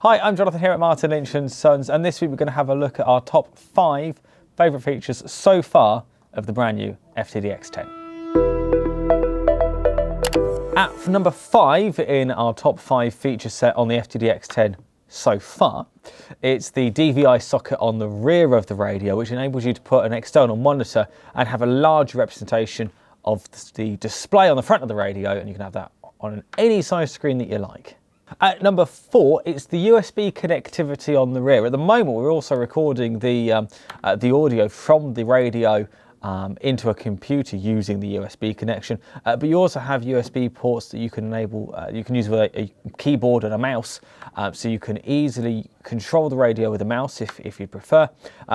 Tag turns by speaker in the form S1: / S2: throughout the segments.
S1: Hi, I'm Jonathan here at Martin Lynch & Sons, and this week we're going to have a look at our top 5 favourite features so far of the brand new FTDX10. At number 5 in our top 5 feature set on the FTDX10 so far, it's the DVI socket on the rear of the radio, which enables you to put an external monitor and have a large representation of the display on the front of the radio, and you can have that on any size screen that you like. At number 4, it's the USB connectivity on the rear. At the moment, we're also recording the audio from the radio into a computer using the USB connection, but you also have USB ports that you can enable. You can use with a keyboard and a mouse, so you can easily control the radio with a mouse if you prefer.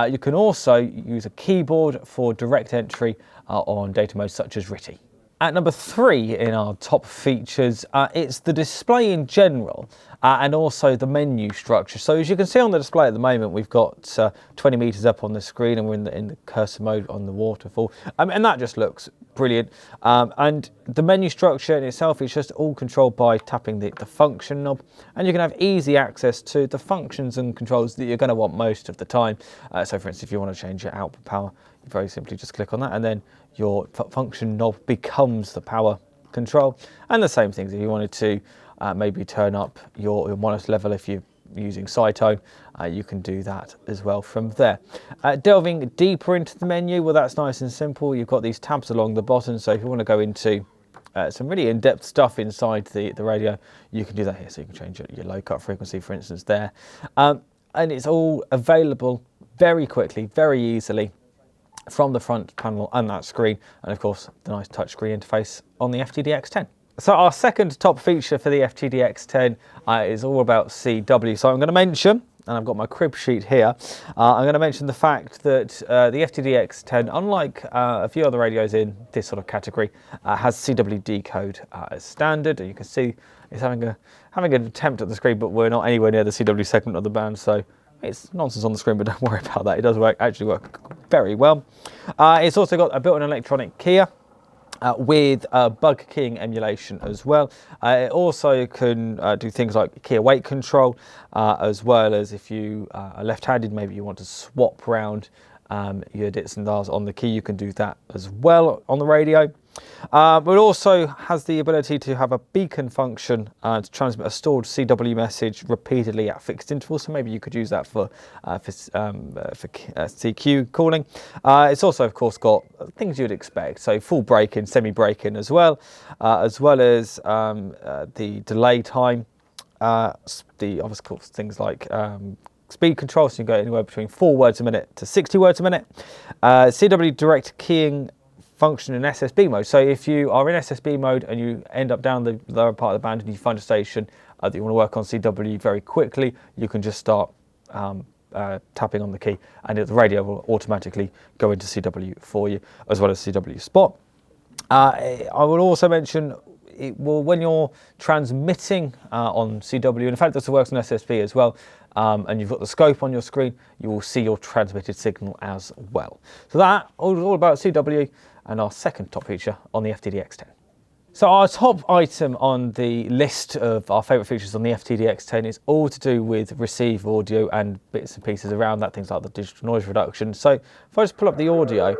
S1: You can also use a keyboard for direct entry on data modes such as RTTY. At number 3 in our top features, it's the display in general and also the menu structure. So as you can see on the display at the moment, we've got 20 meters up on the screen, and we're in the cursor mode on the waterfall, and that just looks brilliant. And the menu structure in itself is just all controlled by tapping the function knob, and you can have easy access to the functions and controls that you're going to want most of the time. So for instance, if you want to change your output power, you very simply just click on that, and then your function knob becomes the power control. And the same things if you wanted to maybe turn up your monitor level if you're using Cytone, you can do that as well from there. Delving deeper into the menu, well, that's nice and simple. You've got these tabs along the bottom, so if you want to go into some really in-depth stuff inside the radio, you can do that here. So you can change your low cut frequency, for instance, there. And it's all available very quickly, very easily from the front panel and that screen, and of course the nice touchscreen interface on the FTDX10. So our second top feature for the FTDX10 is all about CW. So I'm going to mention, and I've got my crib sheet here, I'm going to mention the fact that the FTDX10, unlike a few other radios in this sort of category, has CW decode as standard. And you can see it's having an attempt at the screen, but we're not anywhere near the CW segment of the band, so it's nonsense on the screen, but don't worry about that. It does actually work very well. It's also got a built-in electronic keyer with bug keying emulation as well. It also can do things like key await control, as well as if you are left-handed, maybe you want to swap round your dits and dars on the key, you can do that as well on the radio. But it also has the ability to have a beacon function to transmit a stored CW message repeatedly at fixed intervals. So maybe you could use that for CQ calling. It's also, of course, got things you'd expect. So full break-in, semi-break-in as well as the delay time. Of course, things like speed control, so you can go anywhere between 4 words a minute to 60 words a minute. CW direct keying function in SSB mode. So if you are in SSB mode and you end up down the lower part of the band and you find a station that you want to work on CW very quickly, you can just start tapping on the key, and the radio will automatically go into CW for you, as well as CW spot. I will also mention, when you're transmitting on CW, and in fact this works on SSB as well, and you've got the scope on your screen, you will see your transmitted signal as well. So that all about CW, and our second top feature on the FTDX10. So our top item on the list of our favourite features on the FTDX10 is all to do with receive audio and bits and pieces around that, things like the digital noise reduction. So if I just pull up the audio,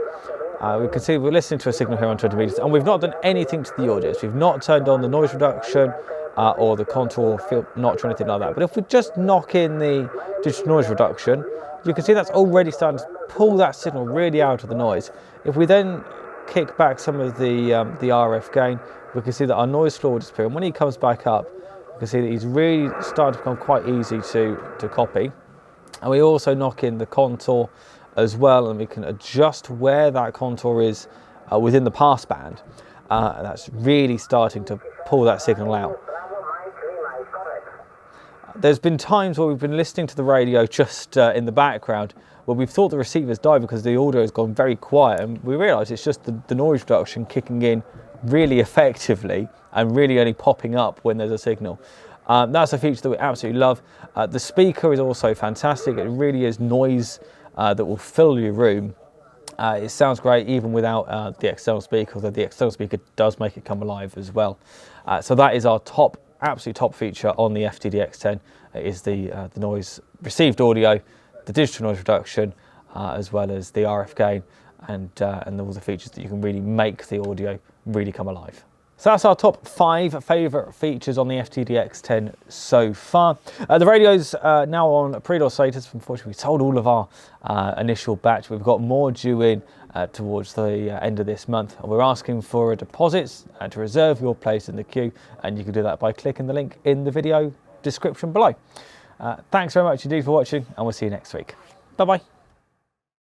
S1: we can see we're listening to a signal here on 20 meters, and we've not done anything to the audio. So we've not turned on the noise reduction or the contour field notch or anything like that. But if we just knock in the digital noise reduction, you can see that's already starting to pull that signal really out of the noise. If we then kick back some of the RF gain, we can see that our noise floor will disappear. And when he comes back up, you can see that he's really starting to become quite easy to copy. And we also knock in the contour as well, and we can adjust where that contour is within the pass band. And that's really starting to pull that signal out. There's been times where we've been listening to the radio just in the background where we've thought the receiver's died because the audio has gone very quiet, and we realise it's just the noise reduction kicking in really effectively and really only popping up when there's a signal. That's a feature that we absolutely love. The speaker is also fantastic. It really is noise that will fill your room. It sounds great even without the external speaker, although the external speaker does make it come alive as well. So that is our top absolute top feature on the FTDX10 is the noise received audio, the digital noise reduction, as well as the RF gain, and all the features that you can really make the audio really come alive. So that's our top 5 favourite features on the FTDX10 so far. The radio's now on pre-order status. Unfortunately, we sold all of our initial batch. We've got more due in towards the end of this month. And we're asking for deposits to reserve your place in the queue, and you can do that by clicking the link in the video description below. Thanks very much indeed for watching, and we'll see you next week. Bye-bye.